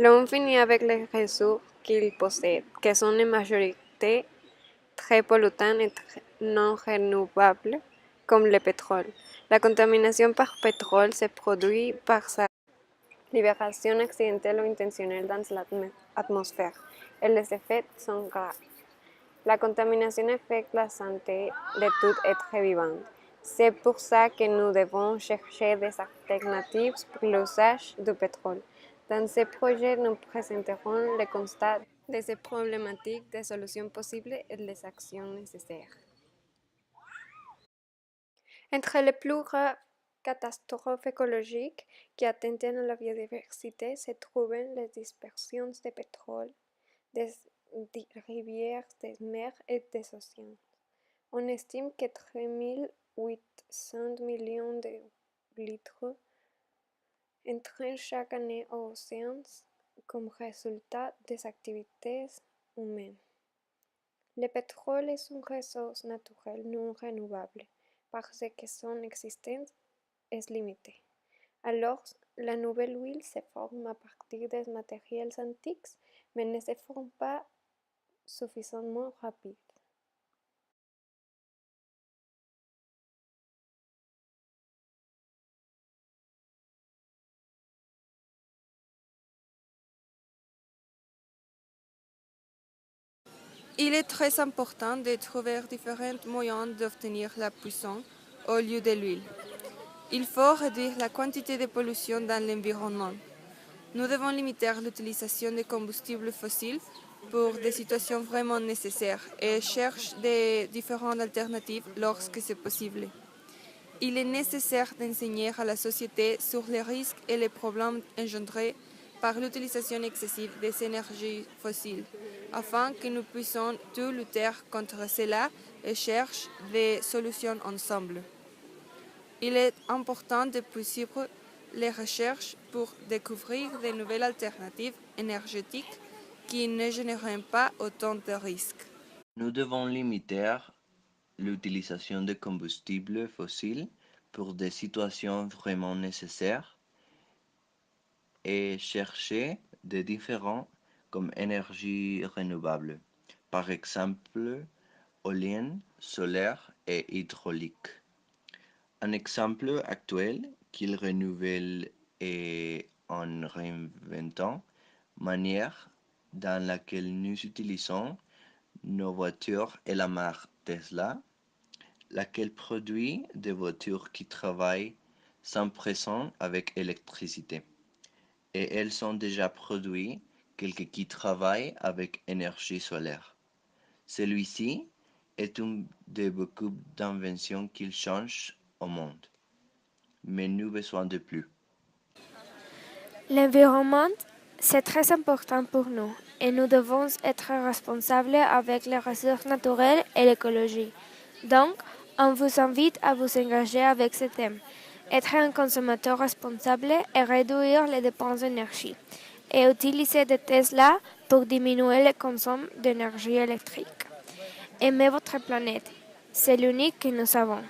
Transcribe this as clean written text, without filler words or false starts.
L'homme finit avec les ressources qu'il possède, qui sont en majorité très polluantes et non renouvelables, comme le pétrole. La contamination par pétrole se produit par sa libération accidentelle ou intentionnelle dans l'atmosphère, et les effets sont graves. La contamination affecte la santé de tout être vivant. C'est pour ça que nous devons chercher des alternatives pour l'usage du pétrole. Dans ce projet, nous présenterons le constat de ces problématiques, des solutions possibles et les actions nécessaires. Entre les plus graves catastrophes écologiques qui atteignent la biodiversité se trouvent les dispersions de pétrole des rivières, des mers et des océans. On estime que 3 800 millions de litres entrent chaque année aux océans comme résultat des activités humaines. Le pétrole est une ressource naturelle non renouvelable parce que son existence est limitée. Alors, la nouvelle huile se forme à partir des matériels antiques, mais ne se forme pas suffisamment rapide. Il est très important de trouver différents moyens d'obtenir la puissance au lieu de l'huile. Il faut réduire la quantité de pollution dans l'environnement. Nous devons limiter l'utilisation de combustibles fossiles pour des situations vraiment nécessaires et chercher des différentes alternatives lorsque c'est possible. Il est nécessaire d'enseigner à la société sur les risques et les problèmes engendrés par l'utilisation excessive des énergies fossiles, afin que nous puissions tous lutter contre cela et chercher des solutions ensemble. Il est important de poursuivre les recherches pour découvrir de nouvelles alternatives énergétiques qui ne génèrent pas autant de risques. Nous devons limiter l'utilisation de combustibles fossiles pour des situations vraiment nécessaires et chercher des différents comme énergie renouvelable, par exemple éolienne, solaire et hydraulique. Un exemple actuel qu'il renouvelle est en réinventant manière dans laquelle nous utilisons nos voitures et la marque Tesla, laquelle produit des voitures qui travaillent sans pression avec électricité. Et elles sont déjà produites quelques qui travaillent avec énergie solaire. Celui-ci est une de beaucoup d'inventions qui changent au monde, mais nous avons besoin de plus. L'environnement, c'est très important pour nous et nous devons être responsables avec les ressources naturelles et l'écologie. Donc, on vous invite à vous engager avec ce thème, être un consommateur responsable et réduire les dépenses d'énergie, et utiliser des Tesla pour diminuer le consomme d'énergie électrique. Aimez votre planète, c'est l'unique que nous avons.